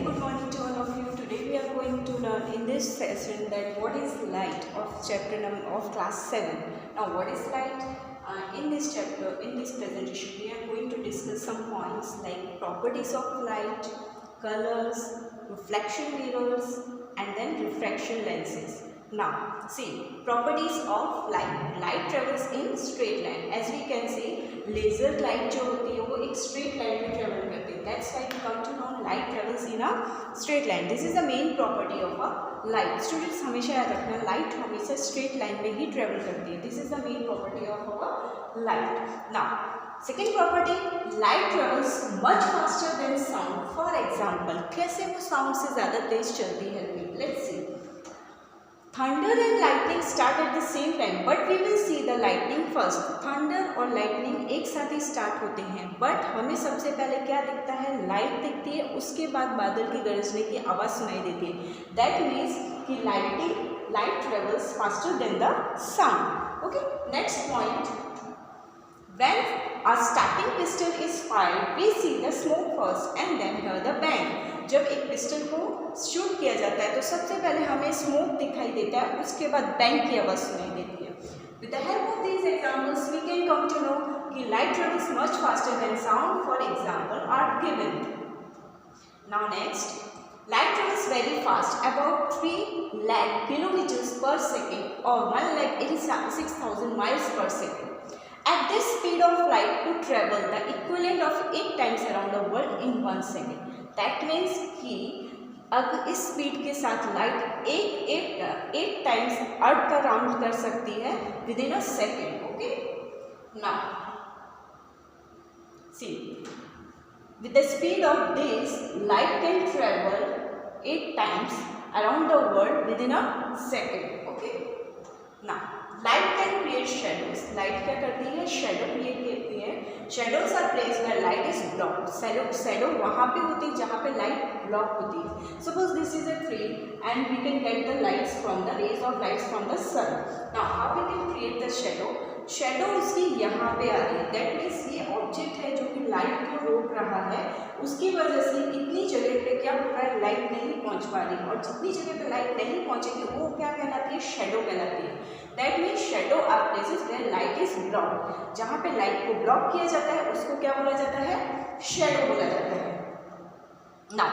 good morning to all of you. Today we are going to learn in this session that what is light of chapter number of class 7. Now what is light? In this chapter, in this presentation, we are going to discuss some points like properties of light, colors, reflection mirrors, and then refraction lenses. Now see, properties of light. Light travels in straight line. As we can see, laser light जो होती है वो एक straight line में travel करती है. That's why we come to know light travels in a straight line. This is the main property of a light. Students हमेशा याद रखना, light हमेशा straight line में ही travel करती है. This is the main property of our light. Now second property, light travels much faster than sound. For example, कैसे वो sound से ज़्यादा तेज चलती है? Let's see. Thunder and lightning start at the same time, but we will see the lightning first. Thunder और lightning एक साथ ही start होते हैं, but हमें सबसे पहले क्या दिखता है? Light दिखती है, उसके बाद बादल की गरजने की आवाज़ सुनाई देती है. That means कि light travels faster than the sound. Okay, next point. When a starting pistol is fired, we see the smoke first and then hear the bang. जब एक पिस्टल को शूट किया जाता है तो सबसे पहले हमें स्मोक दिखाई देता है, उसके बाद बैंग की आवाज़ सुनाई देती है. With the help of these examples, we can come to know कि light travels much faster than sound. For example, are given. Now next, light travels very fast, about 3 lakh kilometers per second or 1,86,000 miles per second. At this speed of light to travel the equivalent of 8 times around the world in 1 second. That means कि अब इस speed के साथ light at times अर्थ का round कर सकती है within a second. Okay, now see, with the speed of this light can travel 8 times around the world within a second. Okay, now light can create shadows. Light क्या करती है? Shadow create करती है. Shadows are place where light is blocked. Shadow वहाँ पे होती है जहाँ पे लाइट ब्लॉक होती है. Suppose this is a tree and we can get the lights from the rays of lights from the sun. Now how we can create the shadow? Shadow उसकी यहाँ पे आ रही है. दैट मीन्स ये object है जो कि लाइट को रोक रहा है, उसकी वजह से इतनी जगह पे क्या हो रहा है? लाइट नहीं पहुँच पा रही, और जितनी जगह पे लाइट नहीं पहुँचेगी वो क्या कहलाती है? शेडो कहलाती है. That means shadow are places where light is block. जहाँ पे लाइट को ब्लॉक किया जाता है उसको क्या बोला जाता है? शेडो बोला जाता है. नाउ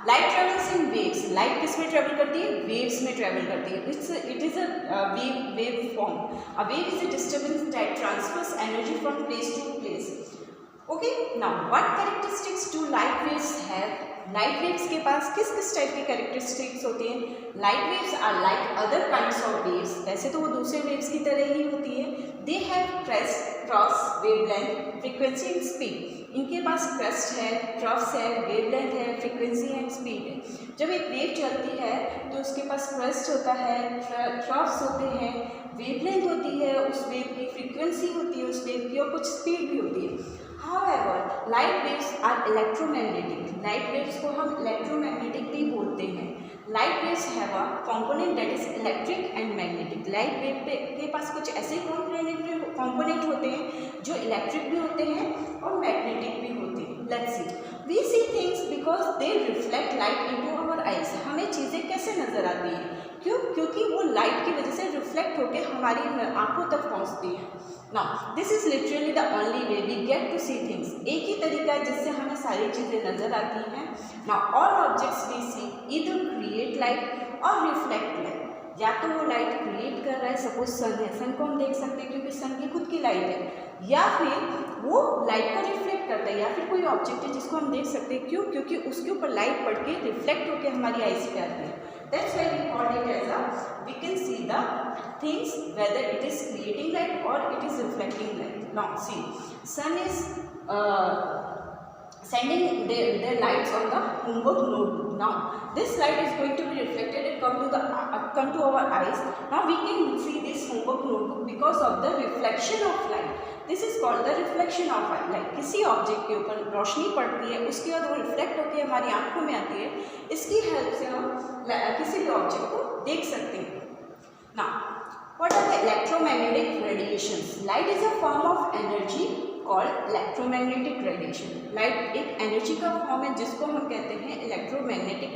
लाइट ट्रेवल्स इन वेव्स. लाइट किस में ट्रेवल करती है? वेव्स में ट्रेवल करती है. It is a wave form. A wave is a disturbance that transfers energy from place to place. Okay, now what characteristics do light waves have? Light waves के पास किस किस टाइप की कैरेक्टरिस्टिक्स होती हैं? Light waves are like other kinds of waves. वैसे तो वो दूसरे वेव्स की तरह ही होती है. They have crest, cross, wavelength, frequency and speed. इनके पास क्रेस्ट है, ट्रफ्स है, वेवलेंथ है, फ्रीक्वेंसी एंड स्पीड है. जब एक वेव चलती है तो उसके पास क्रेस्ट होता है, ट्रफ्स होते हैं, वेवलेंथ होती है, उस वेव की फ्रीक्वेंसी होती है उस वेव की, और कुछ स्पीड भी होती है. However, light waves are electromagnetic. Light waves को हम electromagnetic भी बोलते हैं. Light waves have a component that is electric and magnetic. Light wave के पास कुछ ऐसे component होते हैं जो इलेक्ट्रिक भी होते हैं और मैग्नेटिक भी होते हैं. Let's see. We see things because they reflect light into our eyes. हमें चीज़ें कैसे नज़र आती हैं? क्यों? क्योंकि वो लाइट की वजह से रिफ्लेक्ट होकर हमारी आंखों तक पहुंचती है. Now, this is literally the only way we get to see things. एक ही तरीका है जिससे हमें सारी चीज़ें नज़र आती हैं. Now, all objects we see either create light or reflect light. या तो वो लाइट क्रिएट कर रहा है, सपोज सन है, सन को हम देख सकते हैं क्योंकि सन की खुद की लाइट है, या फिर वो लाइट को रिफ्लेक्ट करता है, या फिर कोई ऑब्जेक्ट है जिसको हम देख सकते हैं. क्यों? क्योंकि उसके ऊपर लाइट पड़ के रिफ्लेक्ट होकर हमारी आईज पे आती है. That's why we call it as a, we can see the things whether it is creating light or it is reflecting light. Now see, sun is sending their lights on the homework notebook. Now this light is going to be reflected and come to our eyes. Now we can see this homework notebook because of the reflection of light. This is called the reflection of light. किसी object के ऊपर रोशनी पड़ती है, उसके बाद वो reflect होकर हमारी आंखों में आती है. इसकी हेल्प से हम किसी भी ऑब्जेक्ट को देख सकते हैं. Now, what are the electromagnetic radiations? Light is a form of energy called electromagnetic radiation. Light एक एनर्जी का फॉर्म है जिसको हम कहते हैं electromagnetic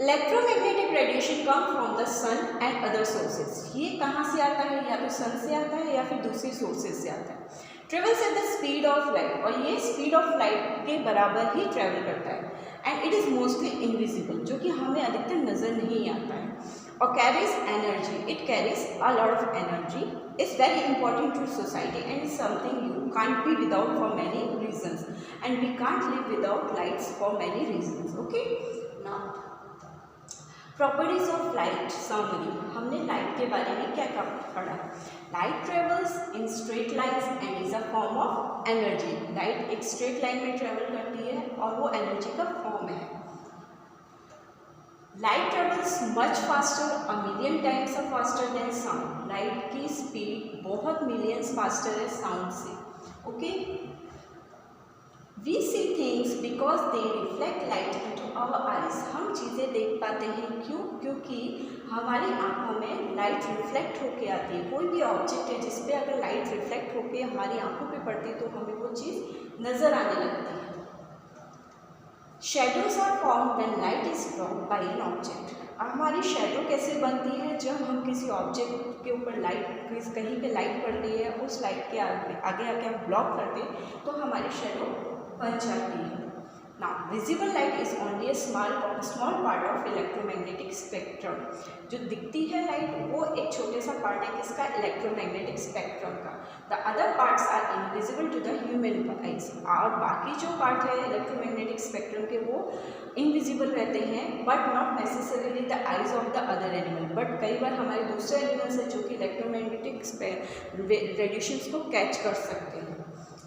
electromagnetic radiation come from the sun and other sources. ये कहाँ से आता है? या तो सन से आता है या फिर दूसरी सोर्सेज से आता है। Travels at the speed of light, और ये स्पीड ऑफ लाइट के बराबर ही ट्रेवल करता है। And it is mostly invisible, जो कि हमें अधिकतर नज़र नहीं आता है। और carries energy, it carries a lot of energy, is very important to society and is something you can't be without for many reasons, and we can't live without lights for many reasons. Okay, now properties of light summary. हमने light के बारे में क्या पढ़ा? Light travels in straight lines and is a form of energy. Light एक straight line में travel करती है और वो एनर्जी का फॉर्म है। Light travels much faster, a million times faster than sound. Light की स्पीड बहुत मिलियंस फास्टर है साउंड से। Okay, we see things because they reflect light into our eyes. हम चीज़ें देख पाते हैं क्यों? क्योंकि हमारी आंखों में लाइट रिफ्लेक्ट होके आती है। कोई भी ऑब्जेक्ट है जिस पे अगर लाइट रिफ्लेक्ट होके हमारी आंखों पे पड़ती है तो हमें वो चीज़ नज़र आने लगती है। Shadows are form when light is blocked by an object. हमारी शेडो कैसे बनती है? जब हम किसी ऑब्जेक्ट के ऊपर लाइट, कहीं पे लाइट पड़ रही है, उस लाइट के आगे आके हम ब्लॉक करते हैं तो हमारी शेडो बन जाती है। Now visible light is only a small part of electromagnetic spectrum. जो दिखती है लाइट वो एक छोटे सा पार्ट है किसका? इलेक्ट्रोमैग्नेटिक स्पेक्ट्रम का। The other parts are invisible to the human eyes. और बाकी जो पार्ट है इलेक्ट्रोमैग्नेटिक स्पेक्ट्रम के वो इनविजिबल रहते हैं, but not necessarily the eyes of the other animal. But कई बार हमारे दूसरे एनिमल्स हैं जो कि इलेक्ट्रोमैग्नेटिक रेडिएशंस को कैच कर सकते हैं।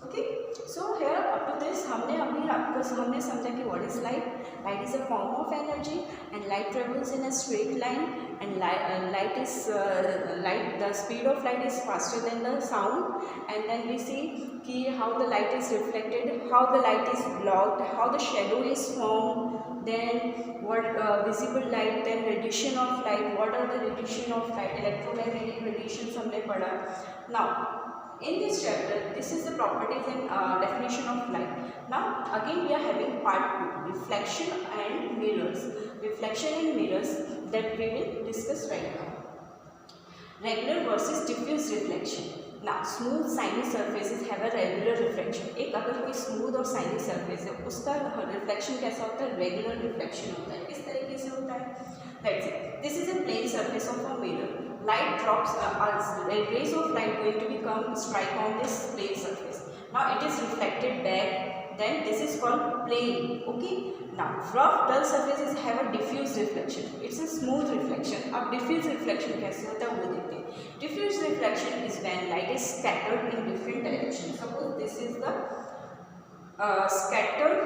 Okay, so here up to this हमने समझा कि what is light. Light is a form of energy and light travels in a straight line and the speed of light is faster than the sound. And then we see कि how the light is reflected, how the light is blocked, how the shadow is form, then what visible light, then radiation of light, what are the radiation of light, electromagnetic radiations हमने पढ़ा। Now in this chapter this is the properties and definition of light. Now again we are having part 2, reflection and mirrors. Reflection and mirrors that we will discuss right now. Regular versus diffuse reflection. Now smooth shiny surfaces have a regular reflection. एक अगर कोई smooth और shiny surface है उसका reflection कैसा होता है? Regular reflection होता है। किस तरीके से होता है? Let's say this is a plain surface of a mirror. Light drops, rays of light going to become strike on this plain surface. Now it is reflected back. Then this is called plane. Okay. Now rough dull surfaces have a diffuse reflection. It's a smooth reflection. अब diffuse reflection कैसे होता है वो देखते हैं. Diffuse reflection is when light is scattered in different directions. Suppose this is the scattered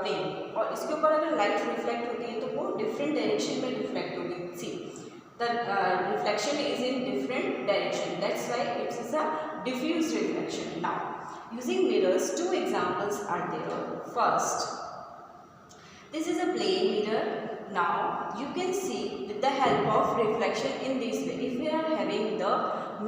plane और इसके ऊपर अगर लाइट रिफ्लेक्ट होती है तो वो डिफरेंट डायरेक्शन में रिफ्लेक्ट होगी. सी the reflection is in different direction, that's why it is a diffuse reflection. Now using mirrors, two examples are there. First, this is a plain mirror. Now you can see with the help of reflection in this way. If we are having the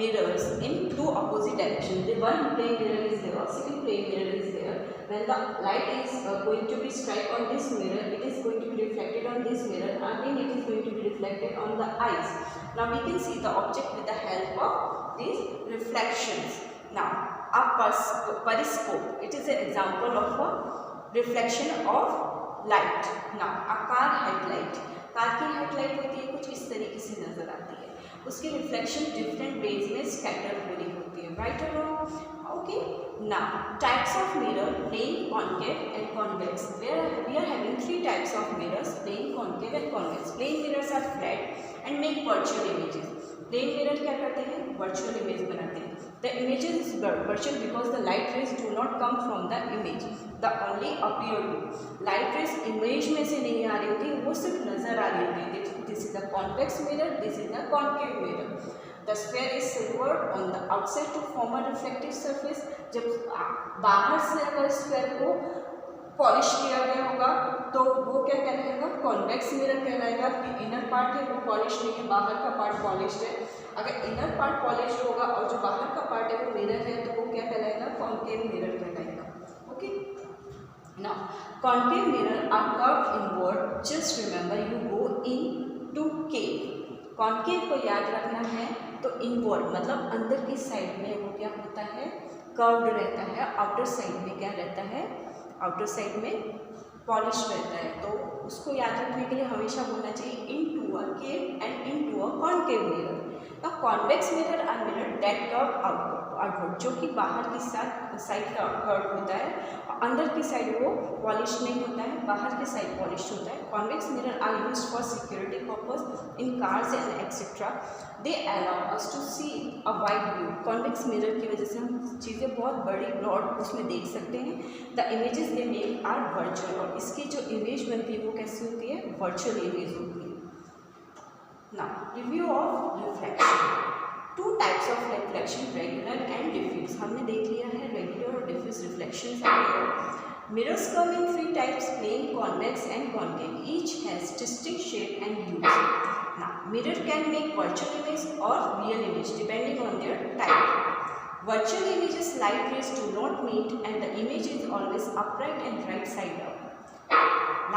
mirrors in two opposite directions, the one plain mirror is there, second plain mirror is there. When the light is going to be strike on this mirror, it is going to be reflected on this mirror, again it is going to be reflected on the eyes. Now we can see the object with the help of these reflections. Now a periscope, it is an example of a reflection of light. Now a car headlight, car की headlight होती है कुछ इस तरीके से नजर आती है, उसकी रिफ्लेक्शन डिफरेंट वेज में स्कैटर हो रही होती है. राइट और wrong? Okay. Now types of mirror, plane, concave and convex. Where we are having three types of mirrors: plane, concave and convex. Plane mirrors are flat and make virtual images. Plane mirror क्या करते हैं? Virtual image बनाते हैं. The images is virtual because the light rays do not come from the image. The only appear to. Light rays image में से नहीं आ रही होती, वो सिर्फ नजर आ रही होती है. This is the convex mirror. This is the concave mirror. The sphere is silvered on the outside to form a reflective surface. जब बाहर से अगर स्फेयर को पॉलिश किया गया होगा तो वो क्या कहलाएगा? कॉन्वेक्स मिरर कहलाएगा. कि इनर पार्ट है वो पॉलिश नहीं है, बाहर का पार्ट पॉलिश्ड है. अगर इनर पार्ट पॉलिश्ड होगा और जो बाहर का पार्ट है वो मिरर है तो वो क्या कहलाएगा? कॉन्केव मिरर कहलाएगा. Okay. Now concave mirror are curved inward. Just remember, you go concave को याद रखना है तो इनवर्ड मतलब अंदर की साइड में वो क्या होता है, कर्व्ड रहता है। आउटर साइड में क्या रहता है, आउटर साइड में पॉलिश रहता है। तो उसको याद रखने के लिए हमेशा बोलना चाहिए into a cave and into a concave mirror. The convex mirror are mirror that curve outward, जो कि बाहर की साइड का कर्व होता है, अंदर की साइड वो पॉलिश नहीं होता है, बाहर की साइड पॉलिश होता है। Convex mirror are used for security purpose in cars and etcetera. They allow us to see a wide view. Convex mirror की वजह से हम चीज़ें बहुत बड़ी ब्रॉड उसमें देख सकते हैं। The images they make our virtual, और इसकी जो इमेज बनती है वो कैसी होती है, वर्चुअल इमेज होती है। Now review of reflection. Two types of reflection, regular and diffuse. हमने देख लिया है रेगुलर और diffuse reflection. Mirrors come in three types: plane, convex and concave. Each has distinct shape and use. Now, mirror can make virtual image or real image depending on their type. Virtual images light rays do not meet and the image is always upright and right side up.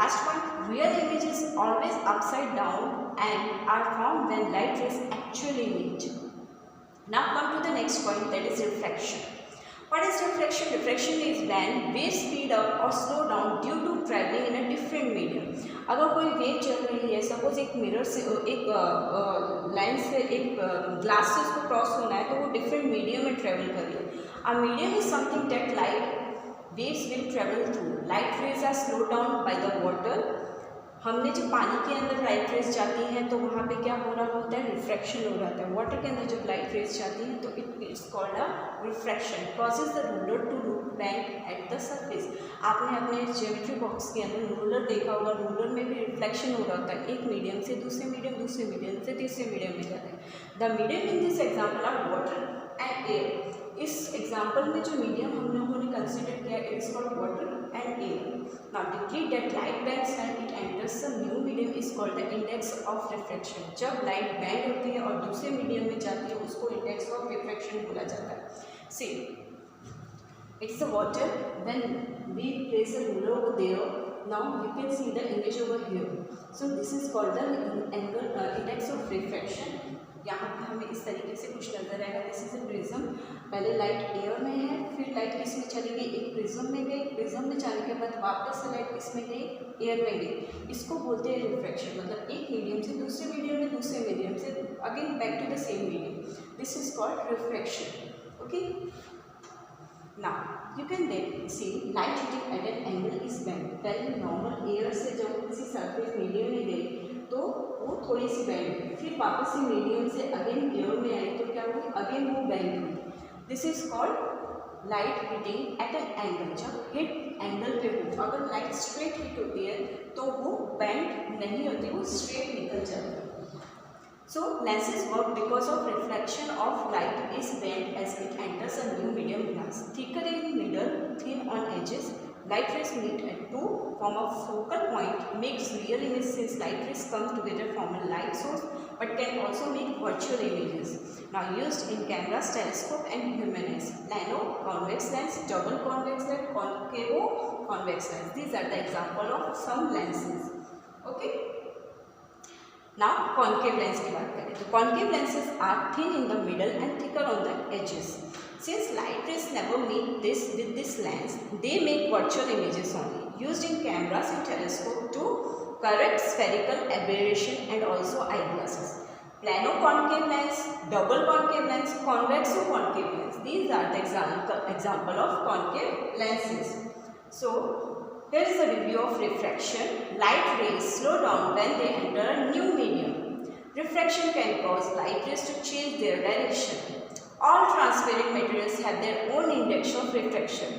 Last one, real images always upside down and are formed when light rays actually meet. Now come to the next point, that is reflection. What is reflection? Reflection is when waves speed up or slow down due to traveling in a different medium. अगर कोई wave चल रही है, suppose एक mirror से, एक line से, एक ग्लास से उसको क्रॉस होना है, तो वो डिफरेंट मीडियम में ट्रेवल कर रही है। A medium is something that light waves will travel through. Light rays are slow down by the water. हमने जब पानी के अंदर लाइट रेज जाती हैं तो वहाँ पे क्या हो रहा होता है, रिफ्रैक्शन हो रहा होता है। वाटर के अंदर जब लाइट रेज जाती हैं तो it's called a refraction. Causes the ruler to bend at the surface. आपने अपने ज्योमेट्री बॉक्स के अंदर रूलर देखा होगा, रूलर में भी रिफ्लेक्शन हो रहा होता है, एक मीडियम से दूसरे मीडियम, दूसरे मीडियम से तीसरे मीडियम में जाता है। The medium in this example are water and air. इस एग्जाम्पल में जो मीडियम हम लोगों ने कंसिडर किया it is called water and air. Now degree that light bends and it enters some new medium is called the index of refraction. जब light bend होती है और दूसरे मीडियम में जाती है उसको इंडेक्स ऑफ रिफ्रैक्शन बोला जाता है। सी it's the water, when we place a ruler over there, now you can see the image over here. So this is called the angle index of refraction. यहाँ पे हमें इस तरीके से कुछ नजर आएगा। This is a prism. पहले लाइट एयर में है, फिर लाइट किस में चली गई, एक प्रिज्म में गई, प्रिज्म में जाने के बाद वापस से लाइट किस में गई, एयर में गई। इसको बोलते हैं रिफ्रैक्शन। मतलब एक मीडियम से दूसरे मीडियम में, दूसरे मीडियम से again back to the same medium. This is called refraction. Okay, now you can then see light hitting at an angle is bent. पहले नॉर्मल एयर से जब किसी सरफेस मीडियम में गई तो वो थोड़ी सी बेंड हुई, फिर वापस से मीडियम से अगेन एयर में आई तो क्या हुई, अगेन वो बेंड हुई। This is called light hitting at an angle. जब हिट एंगल पे हो, अगर लाइट स्ट्रेट हिट होती है तो वो बेंड नहीं होती, वो स्ट्रेट निकल जाती है। So lenses work because of reflection of light is bent as it enters a new medium glass. Thicker in middle, thin on edges, light rays meet at two, form a focal point, makes real image since light rays come together from a light source, but can also make virtual images. Now used in cameras, telescope and human eyes. Plano, convex lens, double convex lens, concavo convex lens. These are the example of some lenses. Okay. Now concave lens की बात करें तो concave lenses are thin in the middle and thicker on the edges. Since light rays never meet with this lens, they make virtual images only. Used in cameras and telescope to correct spherical aberration and also eyeglasses. Plano concave lens, double concave lens, convexo concave lens. These are the example of concave lenses. So here is a review of refraction. Light rays slow down when they enter a new medium. Refraction can cause light rays to change their direction. All transparent materials have their own index of refraction.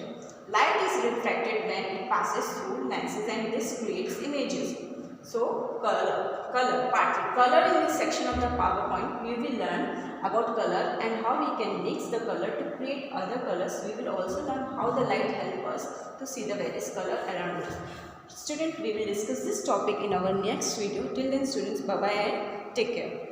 Light is refracted when it passes through lenses and this creates images. So color in this section of the PowerPoint we will learn about color and how we can mix the color to create other colors. We will also learn how the light helps us to see the various color around us. Students, we will discuss this topic in our next video. Till then students, bye bye and take care.